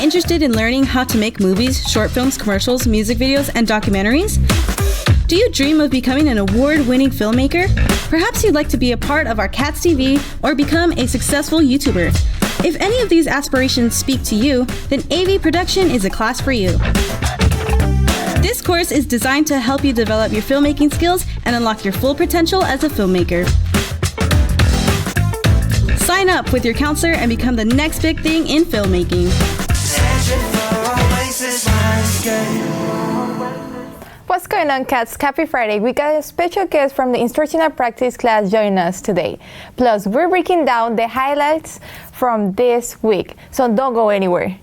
interested in learning how to make movies, short films, commercials, music videos, and documentaries? Do you dream of becoming an award-winning filmmaker? Perhaps you'd like to be a part of our KATS TV or become a successful YouTuber. If any of these aspirations speak to you, then AV production is a class for you. This course is designed to help you develop your filmmaking skills and unlock your full potential as a filmmaker. Sign up with your counselor and become the next big thing in filmmaking. What's going on, Cats? Happy Friday. We got a special guest from the Instructional Practice class joining us today. Plus, we're breaking down the highlights from this week, so don't go anywhere.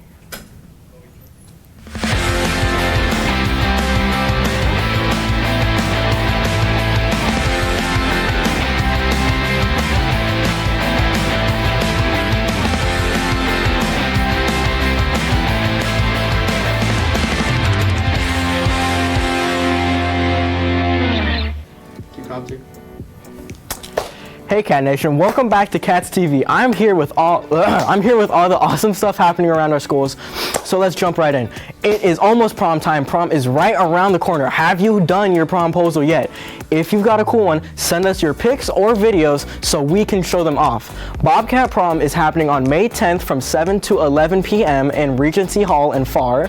Hey Cat Nation, welcome back to KATS TV. I'm here with all the awesome stuff happening around our schools. So let's jump right in. It is almost prom time. Prom is right around the corner. Have you done your promposal yet? If you've got a cool one, send us your pics or videos so we can show them off. Bobcat Prom is happening on May 10th from 7 to 11 p.m. in Regency Hall in FAR.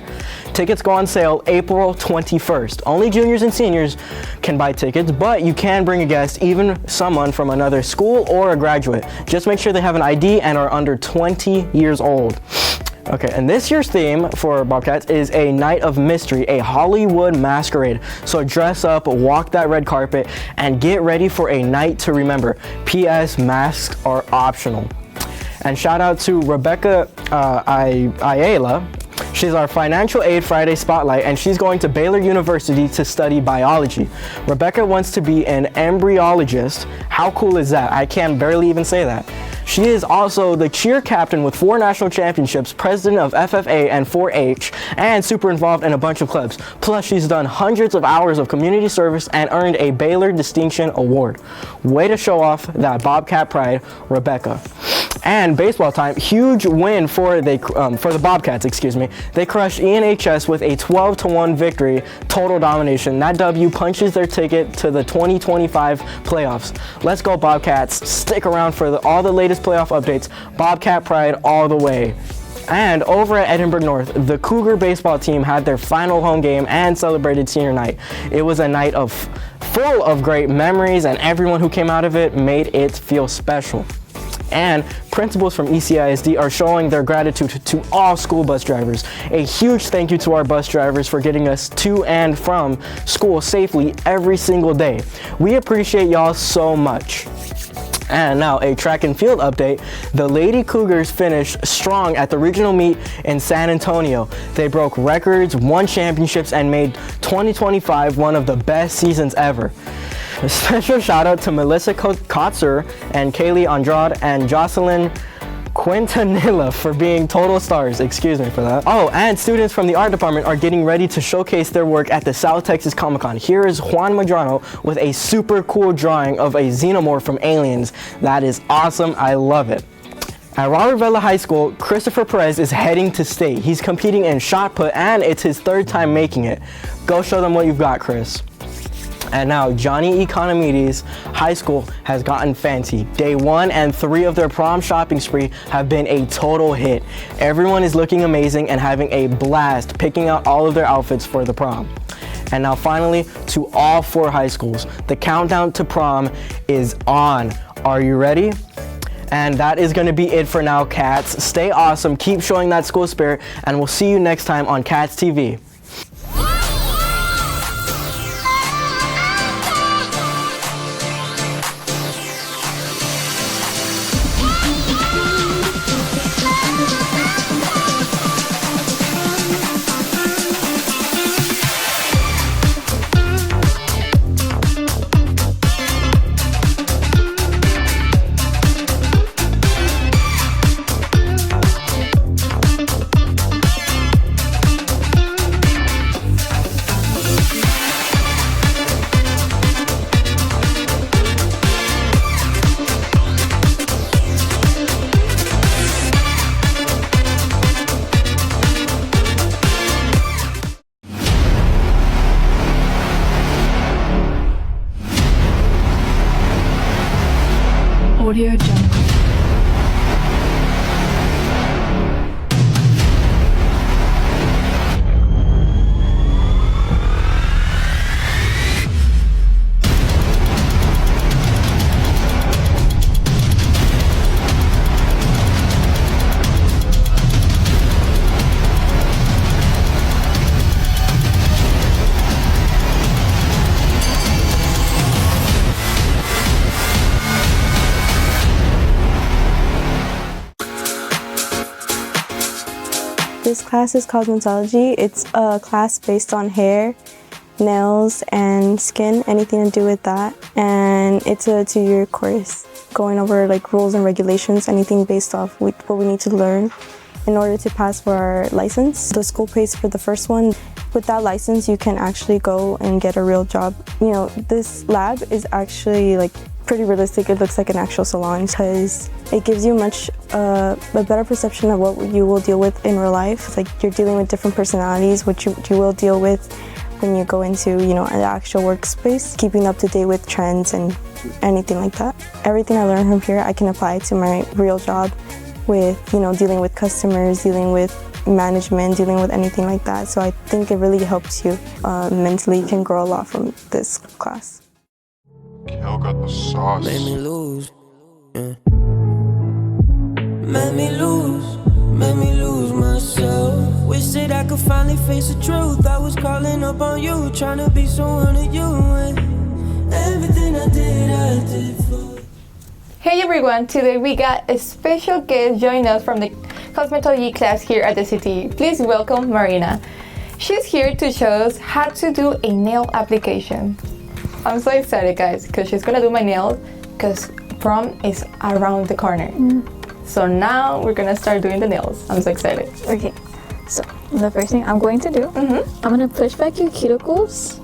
Tickets go on sale April 21st. Only juniors and seniors can buy tickets, but you can bring a guest, even someone from another school or a graduate. Just make sure they have an ID and are under 20 years old. Okay, and this year's theme for Bobcats is a night of mystery, a Hollywood masquerade. So dress up, walk that red carpet, and get ready for a night to remember. P.S. Masks are optional. And shout out to Rebecca Ayala. She's our Financial Aid Friday Spotlight, and she's going to Baylor University to study biology. Rebecca wants to be an embryologist. How cool is that? I can barely even say that. She is also the cheer captain with 4 national championships, president of FFA and 4-H, and super involved in a bunch of clubs. Plus, she's done hundreds of hours of community service and earned a Baylor Distinction Award. Way to show off that Bobcat pride, Rebecca. And baseball time, huge win for the Bobcats, excuse me. They crushed ENHS with a 12-1 victory, total domination. That W punches their ticket to the 2025 playoffs. Let's go Bobcats. Stick around for all the latest playoff updates. Bobcat pride all the way. And over at Edinburgh North, the Cougar baseball team had their final home game and celebrated senior night. It was a night full of great memories, and everyone who came out of it made it feel special. And principals from ECISD are showing their gratitude to all school bus drivers. A huge thank you to our bus drivers for getting us to and from school safely every single day. We appreciate y'all so much. And now a track and field update. The Lady Cougars finished strong at the regional meet in San Antonio. They broke records, won championships, and made 2025 one of the best seasons ever. A special shout out to Melissa Kotzer and Kaylee Andrade and Jocelyn Quintanilla for being total stars. Excuse me for that. Oh, and students from the art department are getting ready to showcase their work at the South Texas Comic Con. Here is Juan Madrano with a super cool drawing of a xenomorph from Aliens. That is awesome. I love it. At Robert Vela High School, Christopher Perez is heading to state. He's competing in shot put, and it's his 3rd time making it. Go show them what you've got, Chris. And now Johnny Economides High School has gotten fancy. Day 1 and 3 of their prom shopping spree have been a total hit. Everyone is looking amazing and having a blast picking out all of their outfits for the prom. And now finally, to all 4 high schools, the countdown to prom is on. Are you ready? And that is going to be it for now, Cats. Stay awesome, keep showing that school spirit, and we'll see you next time on KATS TV. Audio Jungle. This class is Cosmetology. It's a class based on hair, nails, and skin, anything to do with that. And it's a 2-year course going over like rules and regulations, anything based off what we need to learn in order to pass for our license. The school pays for the first one. With that license, you can actually go and get a real job. You know, this lab is actually like pretty realistic. It looks like an actual salon because it gives you a better perception of what you will deal with in real life. It's like you're dealing with different personalities, which you will deal with when you go into, you know, an actual workspace, keeping up to date with trends and anything like that. Everything I learned from here, I can apply to my real job with, you know, dealing with customers, dealing with management, dealing with anything like that. So I think it really helps you mentally. You can grow a lot from this class. Kel got the sauce. Made me lose, yeah. Made me lose myself. Wish that I could finally face the truth. I was crawling up on you, trying to be someone of you. And everything I did for. Hey everyone, today we got a special guest joining us from the Cosmetology class here at the CTE. Please welcome Marina. She's here to show us how to do a nail application. I'm so excited, guys, because she's gonna do my nails because prom is around the corner. So now we're gonna start doing the nails. I'm so excited. Okay, so the first thing I'm going to do, I'm gonna push back your cuticles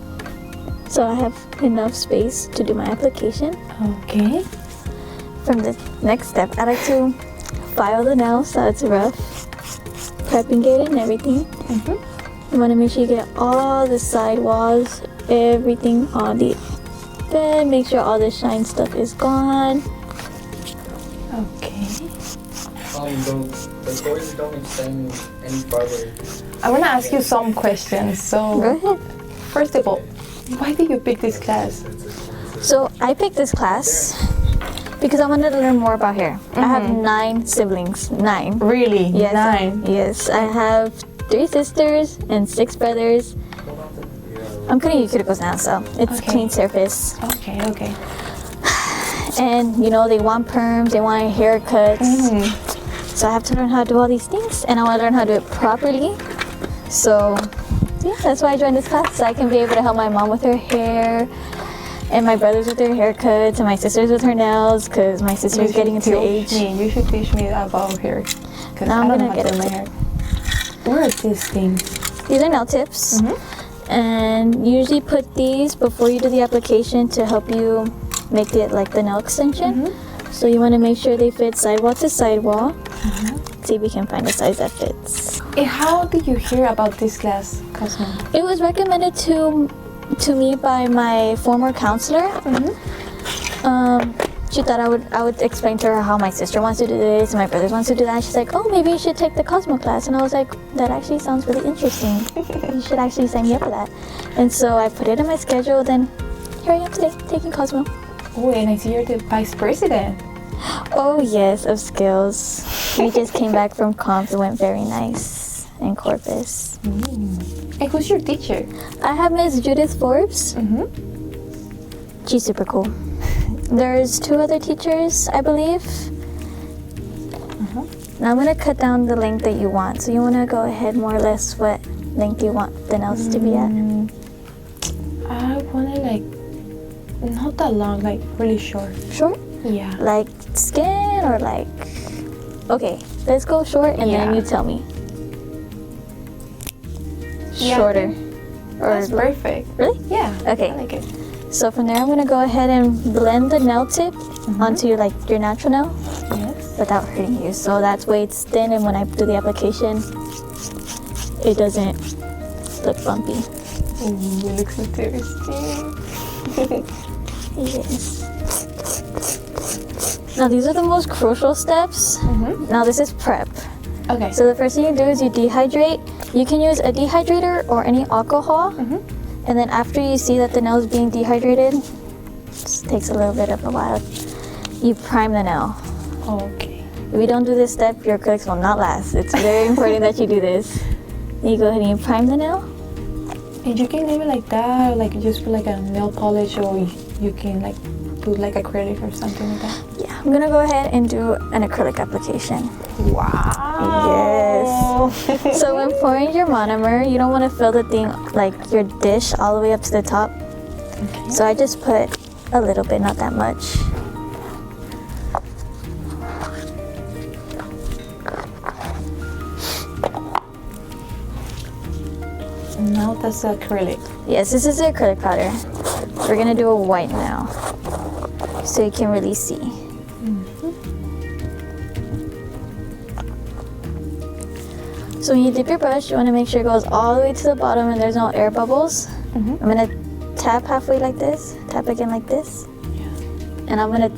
so I have enough space to do my application. Okay. From the next step, I like to file the nails so it's rough, prepping it and everything. You wanna make sure you get all the side walls, everything on the bed, make sure all the shine stuff is gone. Okay. The cords don't extend any farther. I wanna ask you some questions. So, Go ahead. first of all, why did you pick this class? So I picked this class because I wanted to learn more about hair. I have 9 siblings, 9. Really? Yes, 9? Yes, I have 3 sisters and 6 brothers. I'm cutting your cuticles now, so it's Okay. clean surface. Okay. And you know, they want perms, they want haircuts. So I have to learn how to do all these things, and I want to learn how to do it properly. So yeah, that's why I joined this class, so I can be able to help my mom with her hair, and my brothers with their haircuts, and my sisters with her nails, because my sister is getting into the age. You should teach me about hair. Because Now I I'm don't know gonna how to get do my it. hair. What are these things? These are nail tips, and you usually put these before you do the application to help you make it like the nail extension. So you want to make sure they fit sidewall to sidewall. See if we can find a size that fits. How did you hear about this class, Cosmo? It was recommended to me by my former counselor. She thought I would explain to her how my sister wants to do this and my brothers wants to do that. She's like, oh, maybe you should take the Cosmo class. And I was like, that actually sounds really interesting. You should actually sign me up for that. And so I put it in my schedule. Then here I am today, taking Cosmo. Oh, and I see you're the vice president. Oh yes, of skills. We just came back from comp. It went very nice in Corpus. And who's your teacher? I have Miss Judith Forbes. She's super cool. There's 2 other teachers, I believe. Now I'm gonna cut down the length that you want. So you wanna go ahead more or less what length you want the nails to be at. I want it like not that long, like really short. Short? Yeah. Like skin or like... Okay, let's go short and then you tell me. Yeah. Shorter. Or That's perfect. Really? Yeah. Okay. I like it. So from there, I'm gonna go ahead and blend the nail tip onto your natural nail Yes. without hurting you. So that's way it's thin, and when I do the application, it doesn't look bumpy. Ooh, it looks interesting. Yes. Now these are the most crucial steps. Now this is prep. Okay. So the first thing you do is you dehydrate. You can use a dehydrator or any alcohol. And then after you see that the nail is being dehydrated, this takes a little bit of a while, you prime the nail. Okay. If you don't do this step, your acrylics will not last. It's very important that you do this. Then you go ahead and you prime the nail. And you can leave it like that, or like you just put like a nail polish, or you can like put like acrylic or something like that. Yeah, I'm gonna go ahead and do an acrylic application. Wow. Yes. So when pouring your monomer, you don't want to fill the thing, like your dish, all the way up to the top. Okay. So I just put a little bit, not that much. Now that's acrylic. Yes, this is the acrylic powder. We're gonna do a white now, so you can really see. So when you dip your brush, you want to make sure it goes all the way to the bottom and there's no air bubbles. I'm gonna tap halfway like this, tap again like this, and I'm gonna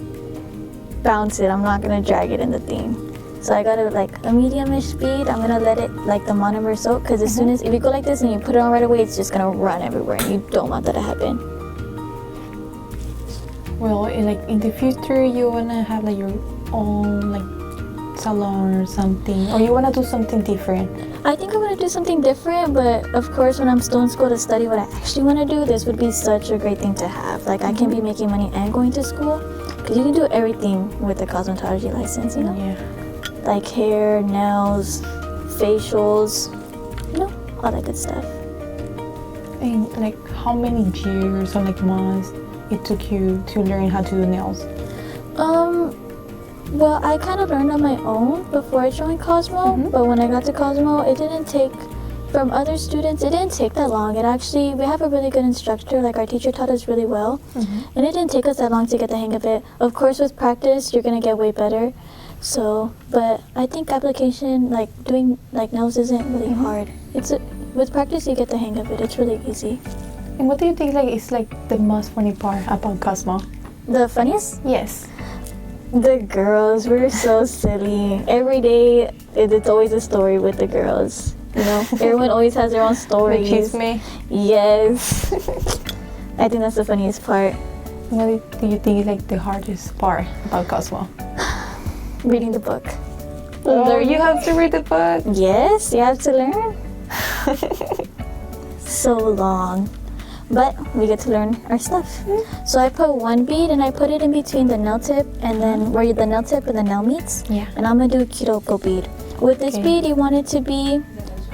bounce it. I'm not gonna drag it in the thing. So I got it like a medium-ish speed. I'm gonna let it like the monomer soak, because as soon as, if you go like this and you put it on right away, it's just gonna run everywhere, and you don't want that to happen. Well, in the future, you wanna have like your own like salon or something, or you wanna do something different? I think I want to do something different, but of course, when I'm still in school to study what I actually want to do, this would be such a great thing to have. Like, I can be making money and going to school, because you can do everything with the cosmetology license, you know? Yeah. Like hair, nails, facials, you know, all that good stuff. And like, how many years or like months it took you to learn how to do nails? Well, I kind of learned on my own before I joined Cosmo, but when I got to Cosmo, it didn't take, from other students, it didn't take that long. It actually, we have a really good instructor, like our teacher taught us really well, and it didn't take us that long to get the hang of it. Of course, with practice, you're gonna get way better. So, but I think application, like doing like nails isn't really hard. With practice, you get the hang of it. It's really easy. And what do you think like is like the most funny part about Cosmo? The funniest? Yes. The girls were so silly. Every day, it's always a story with the girls. You know, everyone always has their own stories. Like chisme. Yes. I think that's the funniest part. What do you think is like the hardest part about Cosmo? Reading the book. Oh, you have to read the book. Yes, you have to learn. So long. But we get to learn our stuff. So I put one bead and I put it in between the nail tip and then where the nail tip and the nail meets. Yeah. And I'm gonna do a cuticle bead. With this bead, you want it to be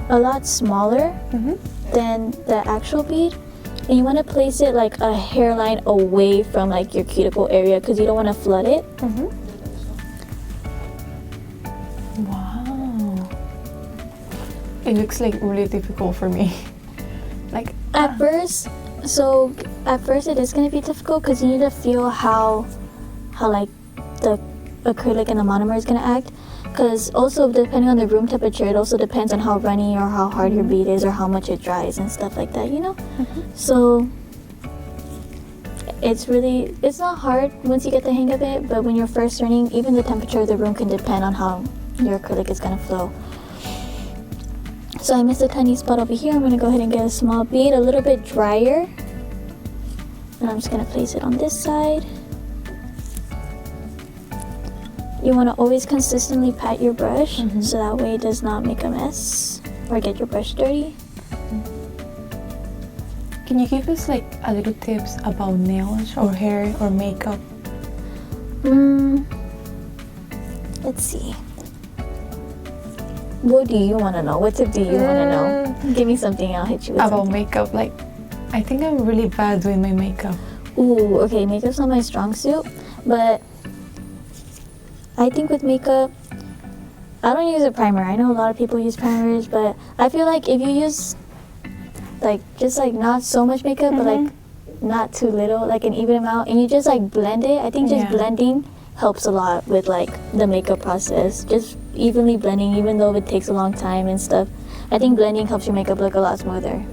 a lot smaller than the actual bead. And you want to place it like a hairline away from like your cuticle area, because you don't want to flood it. Wow. It looks like really difficult for me. Like At first it is going to be difficult, because you need to feel how like the acrylic and the monomer is going to act, because also depending on the room temperature, it also depends on how runny or how hard your bead is or how much it dries and stuff like that, you know. So it's not hard once you get the hang of it, but when you're first learning, even the temperature of the room can depend on how your acrylic is going to flow. So I missed a tiny spot over here. I'm going to go ahead and get a small bead, a little bit drier. And I'm just going to place it on this side. You want to always consistently pat your brush, so that way it does not make a mess or get your brush dirty. can you give us like a little tips about nails or hair or makeup? Let's see. What do you want to know? What tip do you want to know? Give me something, I'll hit you with About something. makeup, like I think I'm really bad doing my makeup. Ooh, okay, makeup's not my strong suit, but I think with makeup, I don't use a primer. I know a lot of people use primers, but I feel like if you use like just like not so much makeup, but like not too little, like an even amount, and you just like blend it, I think just blending helps a lot with like the makeup process. Just evenly blending, even though it takes a long time and stuff. I think blending helps your makeup look a lot smoother.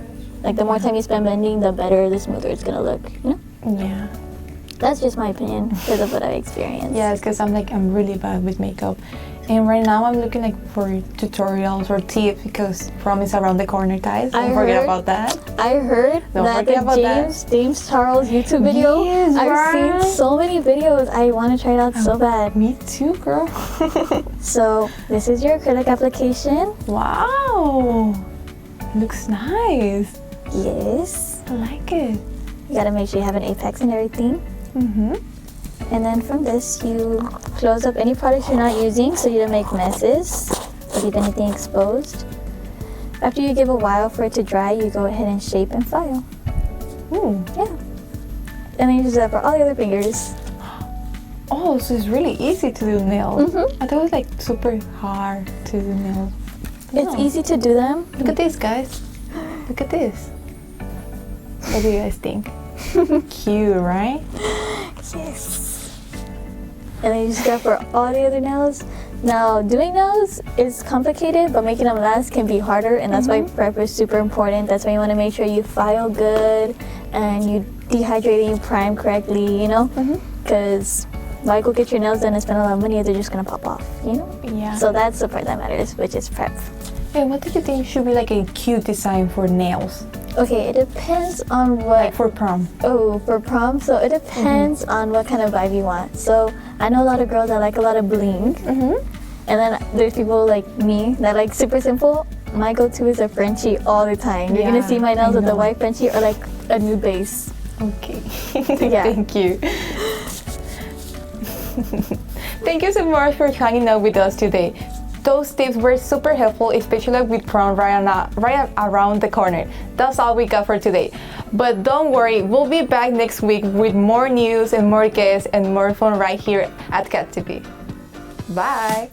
Like the more time you spend blending, the better, the smoother it's gonna look, you know? Yeah. That's just my opinion because of what I experienced. Yes, because I'm really bad with makeup. And right now I'm looking like for tutorials or tips because prom is around the corner, guys. Don't forget about that. I heard that the James Charles YouTube video. Yes, I've seen so many videos. I want to try it out so bad. Me too, girl. So this is your acrylic application. Wow. Looks nice. Yes. I like it. You gotta make sure you have an apex and everything. Mm-hmm. And then from this, you close up any products you're not using so you don't make messes or leave anything exposed. After you give a while for it to dry, you go ahead and shape and file. Ooh. Yeah. And then you do that for all the other fingers. Oh, so it's really easy to do nails. Mm-hmm. I thought it was like super hard to do nails. It's easy to do them. Look at this, guys. Look at this. What do you guys think? Cute, right? Yes. And then you just do that for all the other nails. Now, doing nails is complicated, but making them last can be harder, and that's why prep is super important. That's why you want to make sure you file good and you dehydrate and you prime correctly, you know? Because why go get your nails done and spend a lot of money if they're just going to pop off, you know? Yeah. So that's the part that matters, which is prep. Yeah, what do you think should be like a cute design for nails? Okay, it depends on what... Like for prom. Oh, for prom? So it depends on what kind of vibe you want. So I know a lot of girls that like a lot of bling. And then there's people like me that like super simple. My go-to is a Frenchie all the time. You're going to see my nails with the white Frenchie or like a nude base. Okay. Yeah. Thank you. Thank you so much for hanging out with us today. Those tips were super helpful, especially with prom right around the corner. That's all we got for today. But don't worry, we'll be back next week with more news and more guests and more fun right here at KATS TV. Bye!